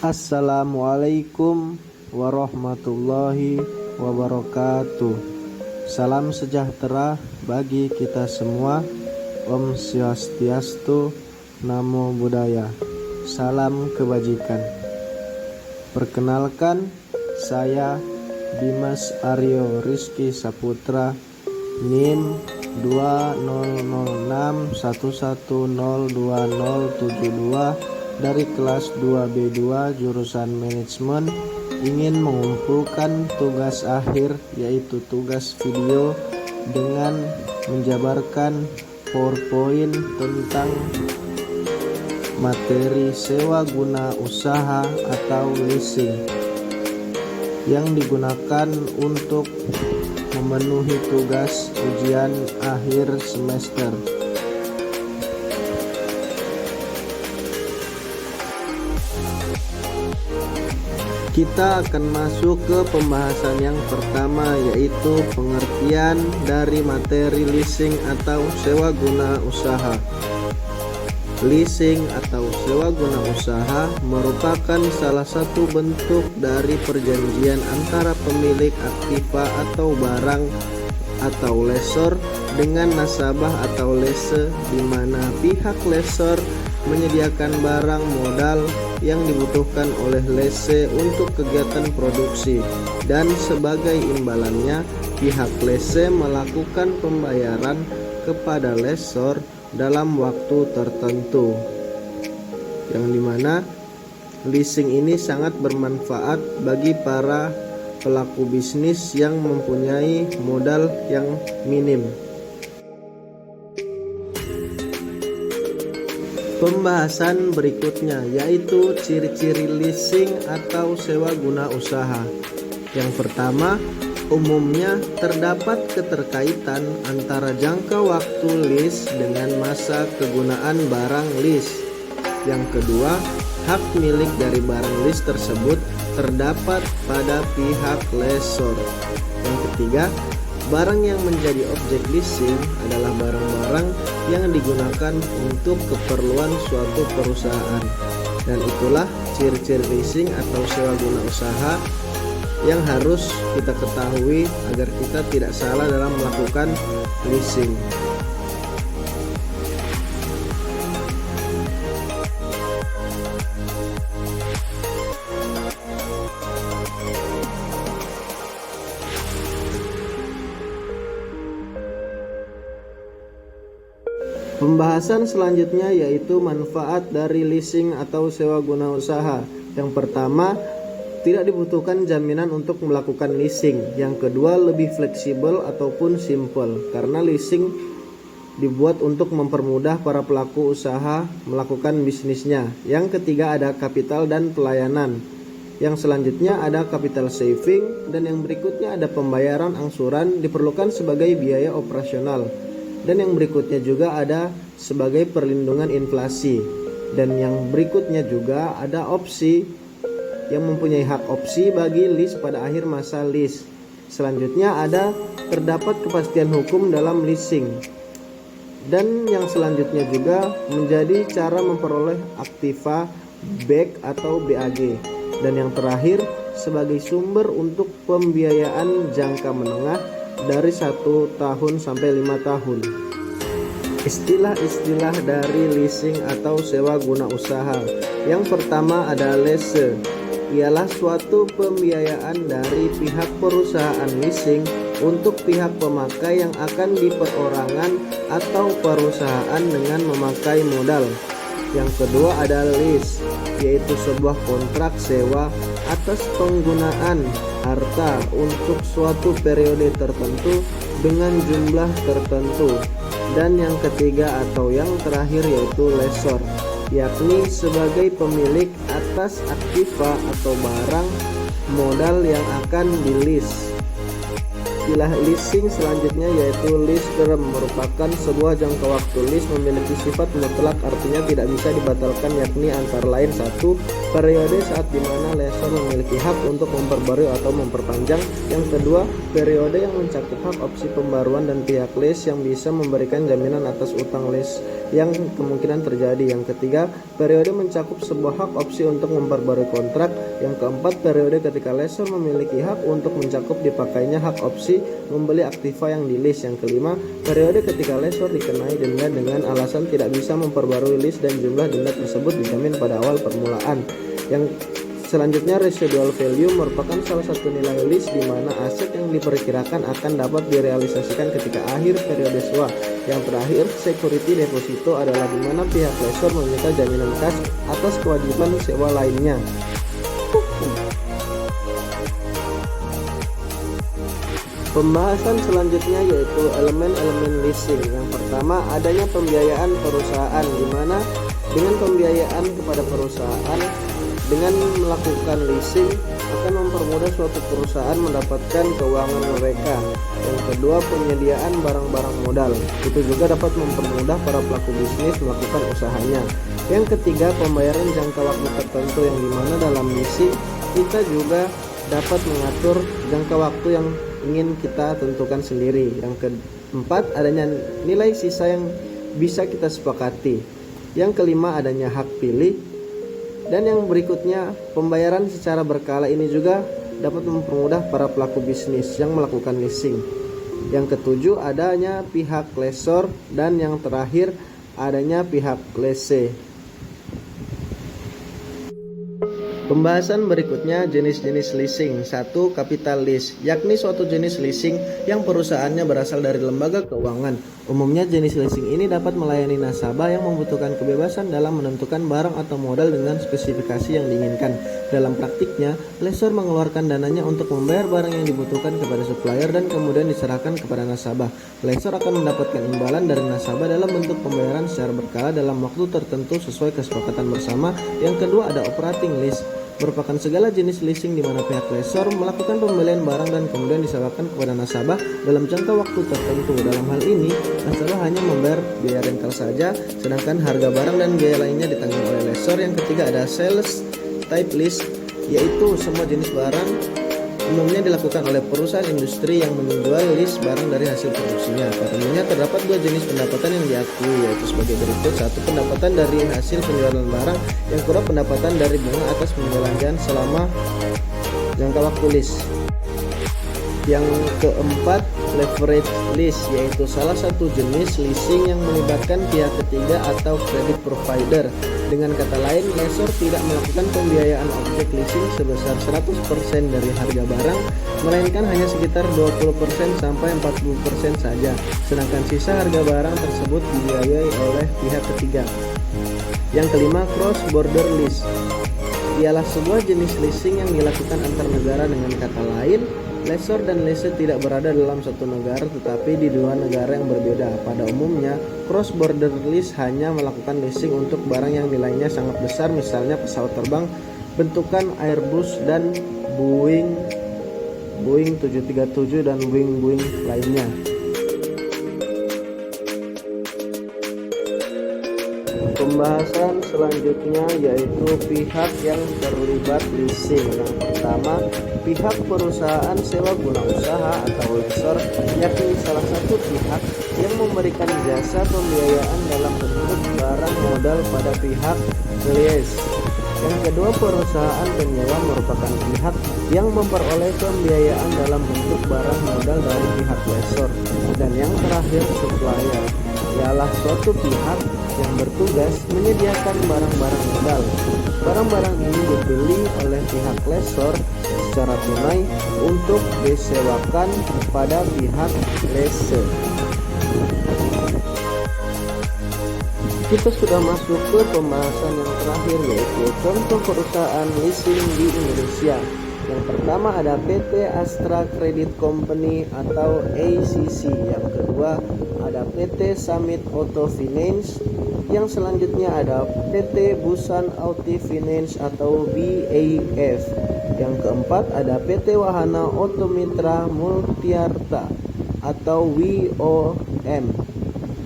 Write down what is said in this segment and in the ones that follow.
Assalamualaikum warahmatullahi wabarakatuh. Salam sejahtera bagi kita semua. Om Swastiastu, Namo Buddhaya. Salam kebajikan. Perkenalkan, saya Dimas Aryo Rizky Saputra, NIM 200611020072 dari kelas 2B2 jurusan manajemen, ingin mengumpulkan tugas akhir yaitu tugas video dengan menjabarkan PowerPoint tentang materi sewa guna usaha atau leasing yang digunakan untuk memenuhi tugas ujian akhir semester. Kita akan masuk ke pembahasan yang pertama, yaitu pengertian dari materi leasing atau sewa guna usaha. Leasing atau sewa guna usaha merupakan salah satu bentuk dari perjanjian antara pemilik aktiva atau barang atau lessor dengan nasabah atau lese, di mana pihak lessor menyediakan barang modal yang dibutuhkan oleh lese untuk kegiatan produksi, dan sebagai imbalannya pihak lese melakukan pembayaran kepada lessor dalam waktu tertentu, yang dimana leasing ini sangat bermanfaat bagi para pelaku bisnis yang mempunyai modal yang minim. Pembahasan berikutnya yaitu ciri-ciri leasing atau sewa guna usaha. Yang pertama, umumnya terdapat keterkaitan antara jangka waktu lease dengan masa kegunaan barang lease. Yang kedua, hak milik dari barang lease tersebut terdapat pada pihak lessor. Yang ketiga, barang yang menjadi objek leasing adalah barang-barang yang digunakan untuk keperluan suatu perusahaan. Dan itulah ciri-ciri leasing atau sewa guna usaha yang harus kita ketahui agar kita tidak salah dalam melakukan leasing. Pembahasan selanjutnya yaitu manfaat dari leasing atau sewa guna usaha. Yang pertama, tidak dibutuhkan jaminan untuk melakukan leasing. Yang kedua, lebih fleksibel ataupun simple, karena leasing dibuat untuk mempermudah para pelaku usaha melakukan bisnisnya. Yang ketiga, ada kapital dan pelayanan. Yang selanjutnya ada capital saving, dan yang berikutnya ada pembayaran angsuran diperlukan sebagai biaya operasional. Dan yang berikutnya juga ada sebagai perlindungan inflasi. Dan yang berikutnya juga ada opsi, yang mempunyai hak opsi bagi lease pada akhir masa lease. Selanjutnya ada terdapat kepastian hukum dalam leasing. Dan yang selanjutnya juga menjadi cara memperoleh aktiva back atau BAG. Dan yang terakhir sebagai sumber untuk pembiayaan jangka menengah dari 1 tahun sampai 5 tahun. Istilah-istilah dari leasing atau sewa guna usaha. Yang pertama ada lese, ialah suatu pembiayaan dari pihak perusahaan leasing untuk pihak pemakai yang akan diperorangan atau perusahaan dengan memakai modal. Yang kedua ada lease, yaitu sebuah kontrak sewa atas penggunaan harta untuk suatu periode tertentu dengan jumlah tertentu. Dan yang ketiga atau yang terakhir yaitu lessor, yakni sebagai pemilik atas aktiva atau barang modal yang akan di-lease. Istilah leasing selanjutnya yaitu lease term, merupakan sebuah jangka waktu lease memiliki sifat mutlak, artinya tidak bisa dibatalkan, yakni antara lain 1. periode saat dimana lessor memiliki hak untuk memperbarui atau memperpanjang. Yang kedua, periode yang mencakup hak opsi pembaruan dan pihak lease yang bisa memberikan jaminan atas utang lease yang kemungkinan terjadi. Yang ketiga, periode mencakup sebuah hak opsi untuk memperbarui kontrak. Yang keempat, periode ketika lessor memiliki hak untuk mencakup dipakainya hak opsi membeli aktiva yang di lease. Yang kelima, periode ketika lessor dikenai denda dengan alasan tidak bisa memperbarui lease dan jumlah denda tersebut dijamin pada awal permulaan. Yang selanjutnya, residual value merupakan salah satu nilai lease di mana aset yang diperkirakan akan dapat direalisasikan ketika akhir periode sewa. Yang terakhir, security deposito adalah di mana pihak lessor meminta jaminan kas atas kewajiban sewa lainnya. Pembahasan selanjutnya yaitu elemen-elemen leasing. Yang pertama, adanya pembiayaan perusahaan, di mana dengan pembiayaan kepada perusahaan dengan melakukan leasing akan mempermudah suatu perusahaan mendapatkan keuangan mereka. Yang kedua, penyediaan barang-barang modal. Itu juga dapat mempermudah para pelaku bisnis melakukan usahanya. Yang ketiga, pembayaran jangka waktu tertentu, yang dimana dalam leasing kita juga dapat mengatur jangka waktu yang ingin kita tentukan sendiri. Yang keempat, adanya nilai sisa yang bisa kita sepakati. Yang kelima, adanya hak pilih. Dan yang berikutnya, pembayaran secara berkala ini juga dapat mempermudah para pelaku bisnis yang melakukan leasing. Yang ketujuh, adanya pihak lessor. Dan yang terakhir, adanya pihak lessee. Pembahasan berikutnya, jenis-jenis leasing. 1. Capital lease, yakni suatu jenis leasing yang perusahaannya berasal dari lembaga keuangan. Umumnya jenis leasing ini dapat melayani nasabah yang membutuhkan kebebasan dalam menentukan barang atau modal dengan spesifikasi yang diinginkan. Dalam praktiknya, lessor mengeluarkan dananya untuk membayar barang yang dibutuhkan kepada supplier dan kemudian diserahkan kepada nasabah. Lessor akan mendapatkan imbalan dari nasabah dalam bentuk pembayaran secara berkala dalam waktu tertentu sesuai kesepakatan bersama. Yang kedua, ada operating lease, merupakan segala jenis leasing di mana pihak lessor melakukan pembelian barang dan kemudian disewakan kepada nasabah dalam jangka waktu tertentu. Dalam hal ini, nasabah hanya membayar biaya rental saja, sedangkan harga barang dan biaya lainnya ditanggung oleh lessor. Yang ketiga, ada sales type lease, yaitu semua jenis barang umumnya dilakukan oleh perusahaan industri yang menjual lease barang dari hasil produksinya. Pada umumnya terdapat dua jenis pendapatan yang diakui, yaitu sebagai berikut. 1. Pendapatan dari hasil penjualan barang. Yang kedua, pendapatan dari bunga atas pembelanjaan selama jangka waktu lease. Yang keempat, leverage lease, yaitu salah satu jenis leasing yang melibatkan pihak ketiga atau credit provider. Dengan kata lain, lessor tidak melakukan pembiayaan objek leasing sebesar 100% dari harga barang, melainkan hanya sekitar 20% sampai 40% saja, sedangkan sisa harga barang tersebut dibiayai oleh pihak ketiga. Yang kelima, cross border lease, ialah sebuah jenis leasing yang dilakukan antar negara. Dengan kata lain, lessor dan lessee tidak berada dalam satu negara tetapi di dua negara yang berbeda. Pada umumnya, cross border lease hanya melakukan leasing untuk barang yang nilainya sangat besar, misalnya pesawat terbang bentukan Airbus dan Boeing 737 dan Boeing lainnya. Pembahasan selanjutnya yaitu pihak yang terlibat leasing. Yang pertama, pihak perusahaan sewa guna usaha atau lessor, yakni salah satu pihak yang memberikan jasa pembiayaan dalam bentuk barang modal pada pihak lease. Yang kedua, perusahaan penyewa merupakan pihak yang memperoleh pembiayaan dalam bentuk barang modal dari pihak lessor. Dan yang terakhir, supplier, ialah suatu pihak yang bertugas menyediakan barang-barang modal. Barang-barang ini dibeli oleh pihak lessor secara tunai untuk disewakan kepada pihak lessee. Kita sudah masuk ke pembahasan yang terakhir, yaitu contoh perusahaan leasing di Indonesia. Yang pertama ada PT Astra Credit Company atau ACC. Yang kedua ada PT Summit Auto Finance. Yang selanjutnya ada PT Busan Auto Finance atau BAF. Yang keempat ada PT Wahana Automitra Multiarta atau WOM.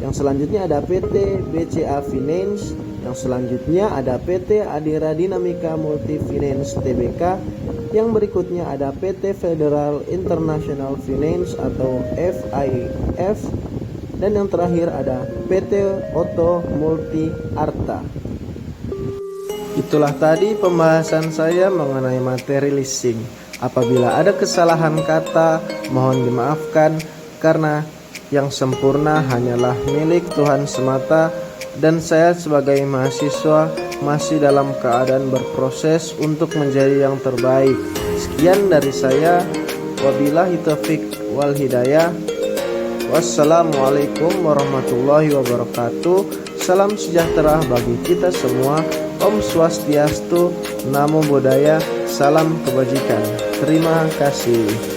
Yang selanjutnya ada PT BCA Finance. Yang selanjutnya ada PT Adira Dinamika Multifinance Tbk. Yang berikutnya ada PT Federal International Finance atau FIF. Dan yang terakhir ada PT Oto Multi Arta. Itulah tadi pembahasan saya mengenai materi leasing. Apabila ada kesalahan kata, mohon dimaafkan karena yang sempurna hanyalah milik Tuhan semata, dan saya sebagai mahasiswa masih dalam keadaan berproses untuk menjadi yang terbaik. Sekian dari saya. Wabillahi taufiq wal hidayah. Wassalamualaikum warahmatullahi wabarakatuh. Salam sejahtera bagi kita semua. Om Swastiastu, Namo Buddhaya, salam kebajikan. Terima kasih.